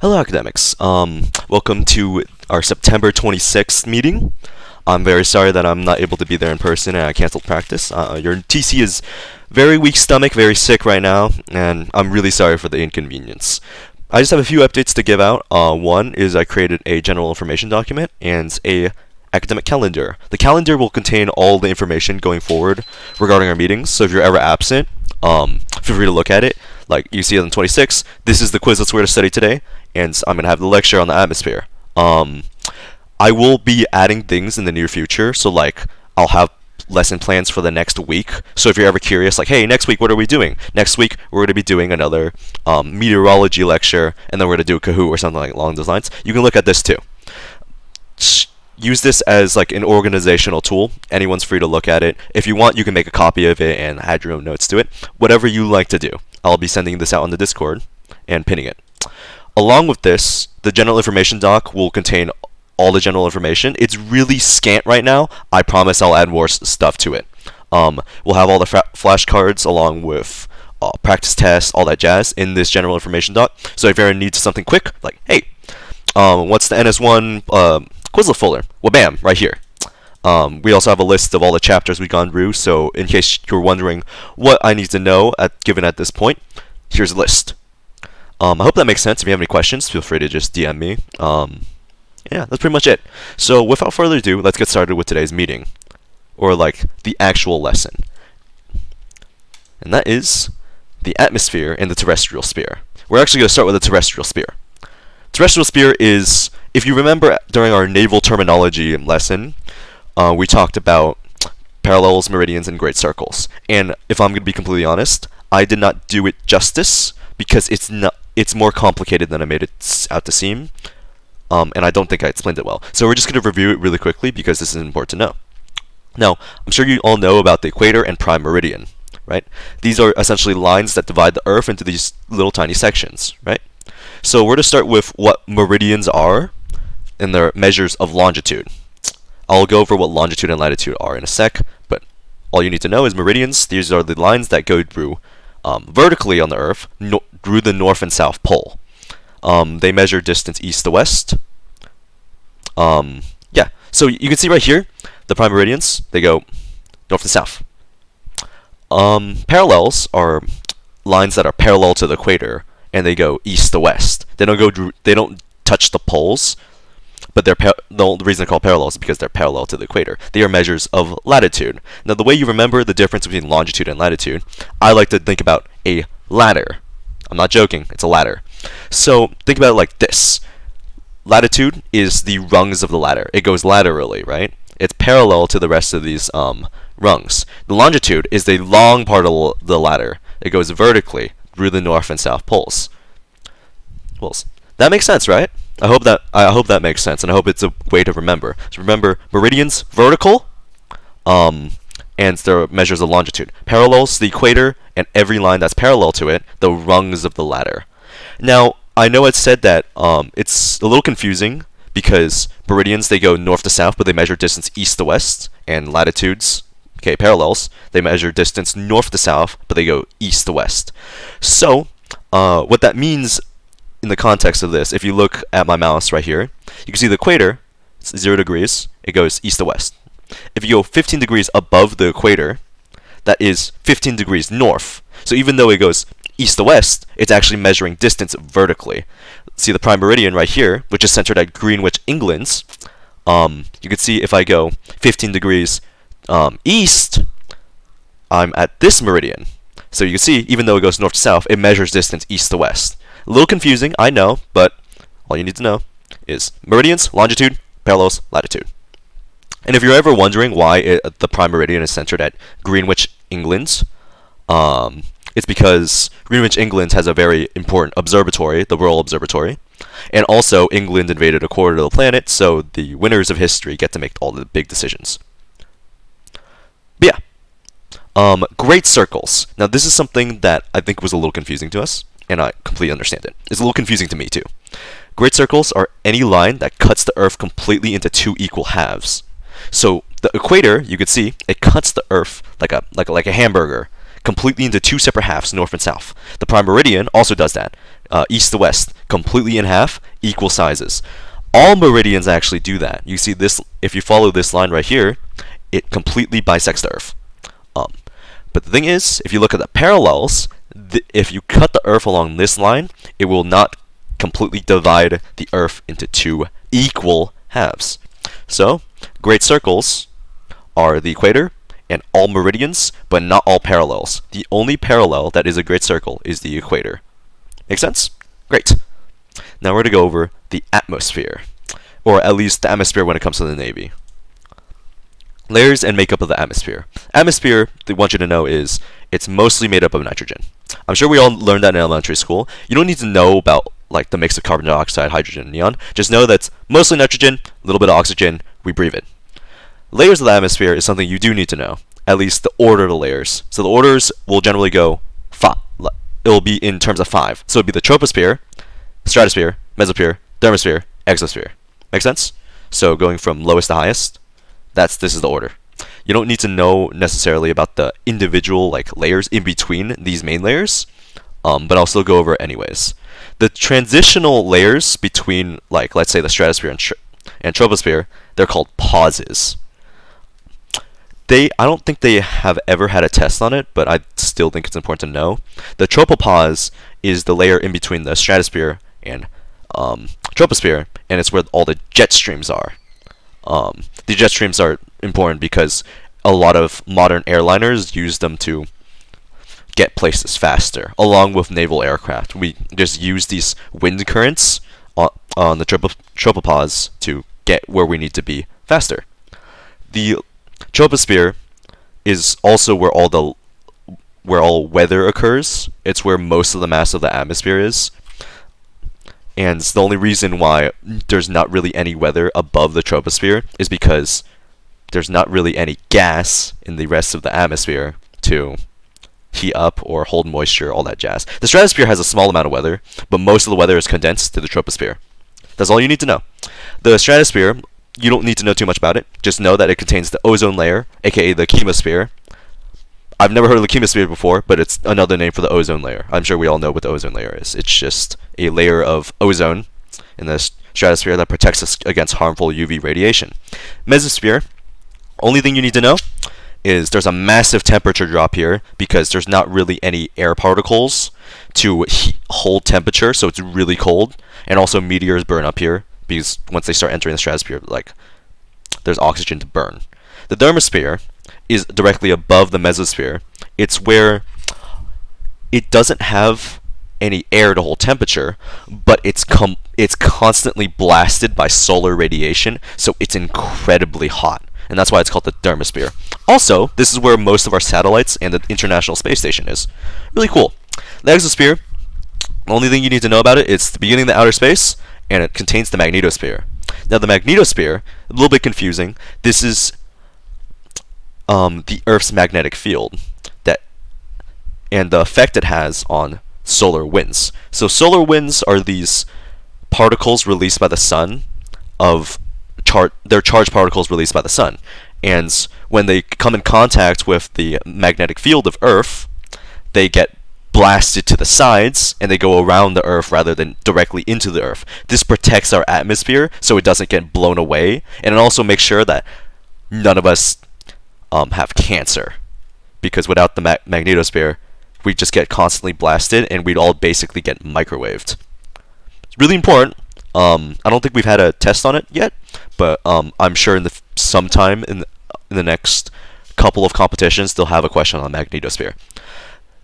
Hello, academics. Welcome to our September 26th meeting. I'm very sorry that I'm not able to be there in person and I canceled practice. Your TC is very weak stomach, very sick right now, and I'm really sorry for the inconvenience. I just have a few updates to give out. One is I created a general information document and a academic calendar. The calendar will contain all the information going forward regarding our meetings, so if you're ever absent, feel free to look at it. Like you see on the 26th, this is the Quizlets we're to study today, and I'm going to have the lecture on the atmosphere. I will be adding things in the near future, so like I'll have lesson plans for the next week. So if you're ever curious, like, hey, next week what are we doing? Next week we're going to be doing another meteorology lecture, and then we're going to do a Kahoot or something like along those lines. You can look at this too. Use this as like an organizational tool. Anyone's free to look at it. If you want, you can make a copy of it and add your own notes to it. Whatever you like to do. I'll be sending this out on the Discord and pinning it. Along with this, the general information doc will contain all the general information. It's really scant right now. I promise I'll add more stuff to it. We'll have all the flashcards along with practice tests, all that jazz in this general information doc. So if you ever need something quick, like, hey, what's the NS1 Quizlet folder? Well, bam, right here. We also have a list of all the chapters we've gone through, so in case you're wondering what I need to know given at this point, here's a list. I hope that makes sense. If you have any questions, feel free to just DM me. Yeah, that's pretty much it. So without further ado, let's get started with today's meeting, or like the actual lesson. And that is the atmosphere and the terrestrial sphere. We're actually going to start with the terrestrial sphere. Terrestrial sphere is, if you remember during our naval terminology lesson, we talked about parallels, meridians, and great circles. And if I'm going to be completely honest, I did not do it justice because it's more complicated than I made it out to seem. And I don't think I explained it well. So we're just going to review it really quickly because this is important to know. Now, I'm sure you all know about the equator and prime meridian, right? These are essentially lines that divide the Earth into these little tiny sections, right? So we're to start with what meridians are and their measures of longitude. I'll go over what longitude and latitude are in a sec, but all you need to know is meridians. These are the lines that go through vertically on the Earth through the North and South Pole. They measure distance east to west. Yeah, so you can see right here, the prime meridians, they go north to south. Parallels are lines that are parallel to the equator, and they go east to west. They don't touch the poles, but the reason they're called parallels is because they're parallel to the equator. They are measures of latitude. Now, the way you remember the difference between longitude and latitude, I like to think about a ladder. I'm not joking, it's a ladder. So think about it like this. Latitude is the rungs of the ladder. It goes laterally, right? It's parallel to the rest of these rungs. The longitude is the long part of the ladder. It goes vertically through the north and south poles. That makes sense, right? I hope that makes sense, and I hope it's a way to remember. So remember, meridians vertical, and their measures of longitude. Parallels the equator, and every line that's parallel to it, the rungs of the ladder. Now, I know it's said that it's a little confusing because meridians, they go north to south, but they measure distance east to west, and latitudes, okay, parallels, they measure distance north to south, but they go east to west. So, what that means in the context of this, if you look at my mouse right here, you can see the equator, it's 0 degrees, it goes east to west. If you go 15 degrees above the equator, that is 15 degrees north. So even though it goes east to west, it's actually measuring distance vertically. See the prime meridian right here, which is centered at Greenwich, England. You can see if I go 15 degrees east, I'm at this meridian. So you can see, even though it goes north to south, it measures distance east to west. A little confusing, I know, but all you need to know is meridians, longitude, parallels, latitude. And if you're ever wondering why the prime meridian is centered at Greenwich, England, it's because Greenwich, England has a very important observatory, the Royal Observatory, and also England invaded a quarter of the planet, so the winners of history get to make all the big decisions. But yeah, great circles. Now this is something that I think was a little confusing to us, and I completely understand it. It's a little confusing to me too. Great circles are any line that cuts the Earth completely into two equal halves. So the equator, you can see, it cuts the Earth like a hamburger completely into two separate halves, north and south. The prime meridian also does that. east to west, completely in half, equal sizes. All meridians actually do that. You see this, if you follow this line right here, it completely bisects the Earth. But the thing is, if you look at the parallels, if you cut the Earth along this line, it will not completely divide the Earth into two equal halves. So, great circles are the equator and all meridians, but not all parallels. The only parallel that is a great circle is the equator. Make sense? Great. Now we're going to go over the atmosphere, or at least the atmosphere when it comes to the Navy. Layers and makeup of the atmosphere. Atmosphere, they want you to know, is it's mostly made up of nitrogen. I'm sure we all learned that in elementary school. You don't need to know about like the mix of carbon dioxide, hydrogen, and neon. Just know that's mostly nitrogen, a little bit of oxygen, we breathe it. Layers of the atmosphere is something you do need to know, at least the order of the layers. So the orders will generally go it will be in terms of 5. So it would be the troposphere, stratosphere, mesosphere, thermosphere, exosphere. Make sense? So going from lowest to highest, this is the order. You don't need to know necessarily about the individual like layers in between these main layers, but I'll still go over it anyways. The transitional layers between, like, let's say the stratosphere and troposphere, they're called pauses. I don't think they have ever had a test on it, but I still think it's important to know. The tropopause is the layer in between the stratosphere and troposphere, and it's where all the jet streams are. The jet streams are important because a lot of modern airliners use them to get places faster, along with naval aircraft. We just use these wind currents on the tropopause to get where we need to be faster. The troposphere is also where all weather occurs. It's where most of the mass of the atmosphere is. And the only reason why there's not really any weather above the troposphere is because there's not really any gas in the rest of the atmosphere to heat up or hold moisture, all that jazz. The stratosphere has a small amount of weather, but most of the weather is condensed to the troposphere. That's all you need to know. The stratosphere, you don't need to know too much about it. Just know that it contains the ozone layer, aka the chemosphere. I've never heard of the chemosphere before, but it's another name for the ozone layer. I'm sure we all know what the ozone layer is. It's just a layer of ozone in the stratosphere that protects us against harmful UV radiation. Mesosphere, only thing you need to know is there's a massive temperature drop here because there's not really any air particles to hold temperature, so it's really cold. And also meteors burn up here because once they start entering the stratosphere, like, there's oxygen to burn. The thermosphere is directly above the mesosphere. It's where it doesn't have any air to hold temperature, but it's constantly blasted by solar radiation, so it's incredibly hot. And that's why it's called the thermosphere. Also, this is where most of our satellites and the International Space Station is. Really cool. The exosphere, the only thing you need to know about it is the beginning of the outer space, and it contains the magnetosphere. Now, the magnetosphere, a little bit confusing. This is the Earth's magnetic field and the effect it has on solar winds. So solar winds are these particles released by the sun they're charged particles released by the sun. And when they come in contact with the magnetic field of Earth, they get blasted to the sides and they go around the Earth rather than directly into the Earth. This protects our atmosphere so it doesn't get blown away, and it also makes sure that none of us have cancer, because without the magnetosphere, we just get constantly blasted and we'd all basically get microwaved. It's really important. I don't think we've had a test on it yet, but I'm sure sometime in the next couple of competitions they'll have a question on the magnetosphere.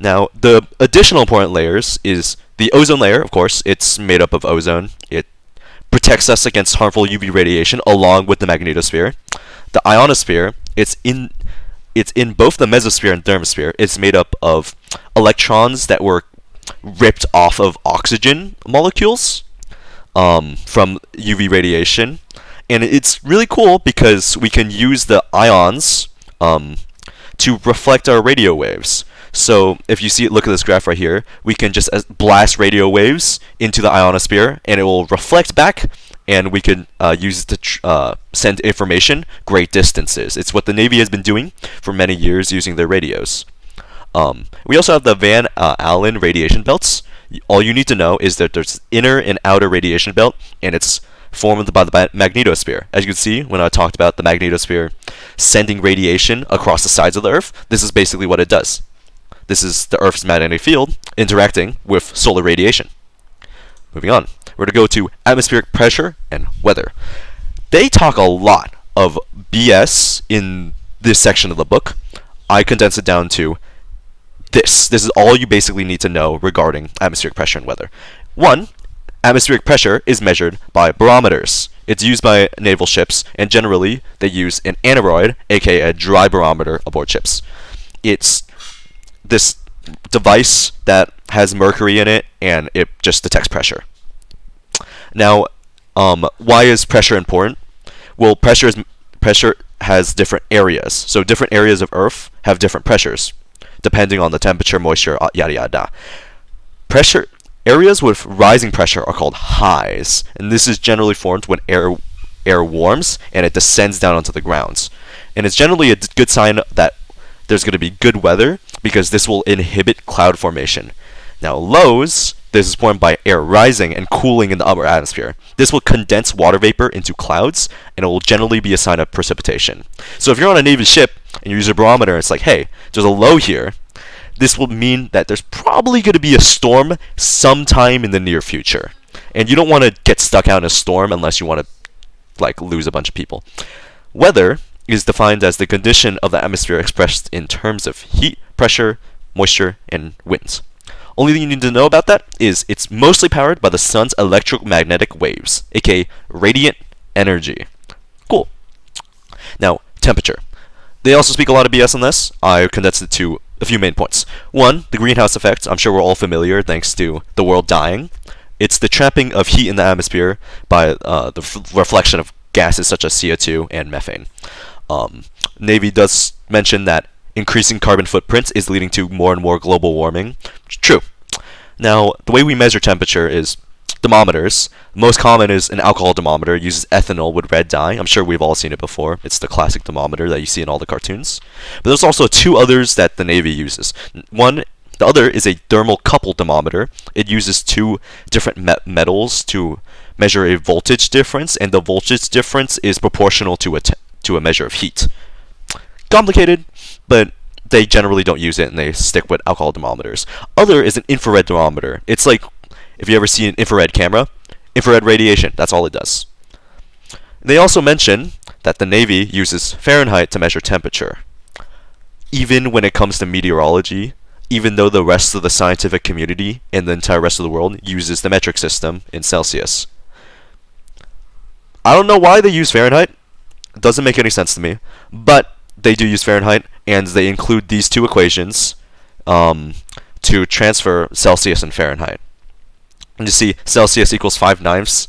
Now, the additional important layers is the ozone layer. Of course, it's made up of ozone. It protects us against harmful UV radiation along with the magnetosphere. The ionosphere, it's in both the mesosphere and thermosphere. It's made up of electrons that were ripped off of oxygen molecules from UV radiation. And it's really cool because we can use the ions to reflect our radio waves. So if you look at this graph right here, we can just blast radio waves into the ionosphere and it will reflect back, and we can use it to send information great distances. It's what the Navy has been doing for many years using their radios. We also have the Van Allen radiation belts. All you need to know is that there's inner and outer radiation belt, and it's formed by the magnetosphere. As you can see, when I talked about the magnetosphere sending radiation across the sides of the Earth, this is basically what it does. This is the Earth's magnetic field interacting with solar radiation. Moving on, we're going to go to atmospheric pressure and weather. They talk a lot of BS in this section of the book. I condense it down to this. This is all you basically need to know regarding atmospheric pressure and weather. 1. Atmospheric pressure is measured by barometers. It's used by naval ships, and generally they use an aneroid, aka a dry barometer, aboard ships. It's this device that has mercury in it, and it just detects pressure. Now, why is pressure important? Well, pressure has different areas. So different areas of Earth have different pressures, depending on the temperature, moisture, yada yada. Pressure areas with rising pressure are called highs, and this is generally formed when air warms and it descends down onto the ground. And it's generally a good sign that there's going to be good weather, because this will inhibit cloud formation. Now, lows, this is formed by air rising and cooling in the upper atmosphere. This will condense water vapor into clouds, and it will generally be a sign of precipitation. So if you're on a Navy ship and you use a barometer, and it's like, hey, there's a low here, this will mean that there's probably going to be a storm sometime in the near future. And you don't want to get stuck out in a storm unless you want to lose a bunch of people. Weather is defined as the condition of the atmosphere expressed in terms of heat, pressure, moisture, and winds. Only thing you need to know about that is it's mostly powered by the sun's electromagnetic waves, aka radiant energy. Cool. Now, temperature. They also speak a lot of BS on this. I condensed it to a few main points. 1, the greenhouse effect. I'm sure we're all familiar thanks to the world dying. It's the trapping of heat in the atmosphere by the reflection of gases such as CO2 and methane. Navy does mention that increasing carbon footprints is leading to more and more global warming. True. Now, the way we measure temperature is thermometers. The most common is an alcohol thermometer. It uses ethanol with red dye. I'm sure we've all seen it before. It's the classic thermometer that you see in all the cartoons. But there's also 2 others that the Navy uses. The other is a thermocouple thermometer. It uses 2 different metals to measure a voltage difference, and the voltage difference is proportional to a measure of heat. Complicated, but they generally don't use it, and they stick with alcohol thermometers. Other is an infrared thermometer. It's like, if you ever see an infrared camera, infrared radiation, that's all it does. They also mention that the Navy uses Fahrenheit to measure temperature. Even when it comes to meteorology, even though the rest of the scientific community and the entire rest of the world uses the metric system in Celsius. I don't know why they use Fahrenheit. It doesn't make any sense to me. But they do use Fahrenheit, and they include these 2 equations to transfer Celsius and Fahrenheit. And you see, Celsius equals 5/9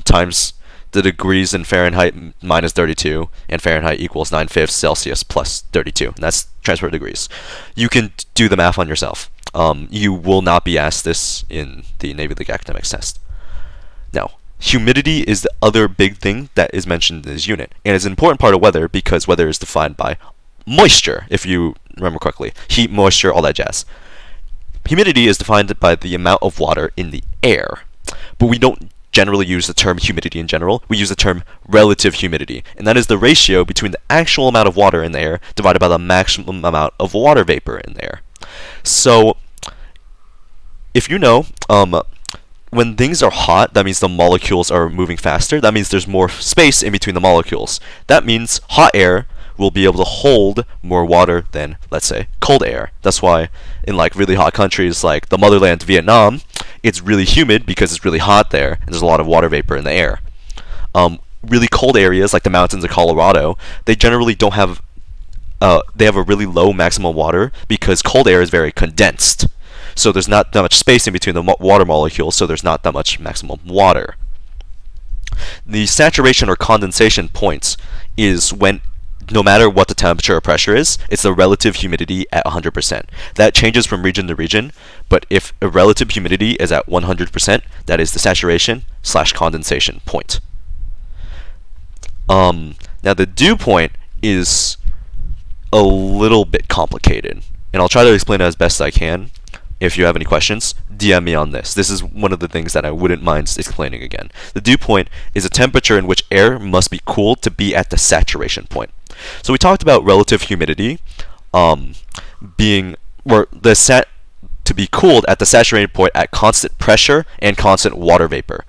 times the degrees in Fahrenheit minus 32, and Fahrenheit equals 9/5 Celsius plus 32. And that's transfer degrees. You can do the math on yourself. You will not be asked this in the Navy League Academics test. Now, humidity is the other big thing that is mentioned in this unit, and it's an important part of weather because weather is defined by moisture, if you remember correctly. Heat, moisture, all that jazz. Humidity is defined by the amount of water in the air, but we don't generally use the term humidity in general. We use the term relative humidity, and that is the ratio between the actual amount of water in the air divided by the maximum amount of water vapor in the air. So, if you know, when things are hot, that means the molecules are moving faster. That means there's more space in between the molecules. That means hot air will be able to hold more water than, let's say, cold air. That's why in really hot countries like the motherland Vietnam, it's really humid because it's really hot there and there's a lot of water vapor in the air. Really cold areas like the mountains of Colorado, they generally don't have they have a really low maximum water because cold air is very condensed. So there's not that much space in between the water molecules, so there's not that much maximum water. The saturation or condensation points is when, no matter what the temperature or pressure is, it's the relative humidity at 100%. That changes from region to region, but if a relative humidity is at 100%, that is the saturation/condensation point. Now the dew point is a little bit complicated, and I'll try to explain it as best I can. if you have any questions, DM me on this. This is one of the things that I wouldn't mind explaining again. The dew point is a temperature in which air must be cooled to be at the saturation point. So we talked about relative humidity being, or to be cooled at the saturation point at constant pressure and constant water vapor.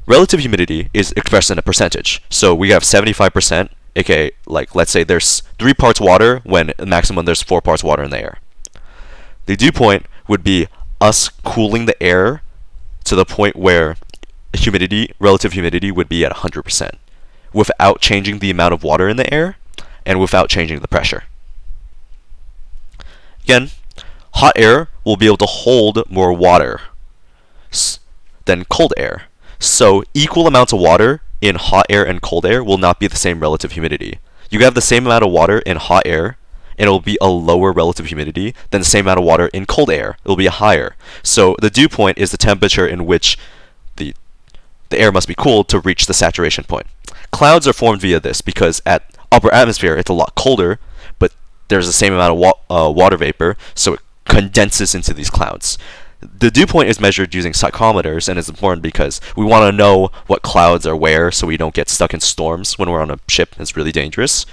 Relative humidity is expressed in a percentage. So we have 75%, aka, like, let's say there's 3 parts water when maximum there's 4 parts water in the air. The dew point would be us cooling the air to the point where relative humidity would be at 100%, without changing the amount of water in the air and without changing the pressure. Again, hot air will be able to hold more water than cold air. So equal amounts of water in hot air and cold air will not be the same relative humidity. You can have the same amount of water in hot air, and it will be a lower relative humidity than the same amount of water in cold air. It will be higher. So the dew point is the temperature in which the air must be cooled to reach the saturation point. Clouds are formed via this because at upper atmosphere it's a lot colder, but there's the same amount of water vapor, so it condenses into these clouds. The dew point is measured using psychrometers, and it's important because we want to know what clouds are where so we don't get stuck in storms when we're on a ship. It's really dangerous.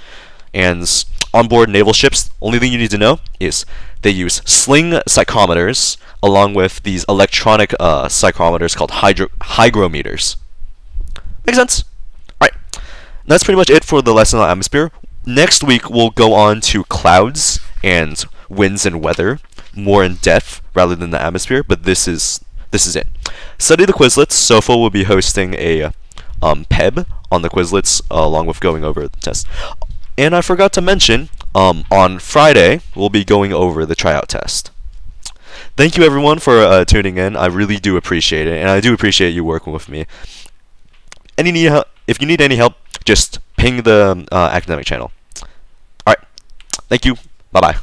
And onboard naval ships, only thing you need to know is they use sling psychrometers along with these electronic psychrometers called hygrometers. Make sense? Alright, that's pretty much it for the lesson on atmosphere. Next week we'll go on to clouds and winds and weather more in depth rather than the atmosphere, but this is it. Study the Quizlets. SOFA will be hosting a PEB on the Quizlets along with going over the test. And I forgot to mention, on Friday, we'll be going over the tryout test. Thank you everyone for tuning in. I really do appreciate it, and I do appreciate you working with me. If you need any help, just ping the academic channel. Alright, thank you. Bye-bye.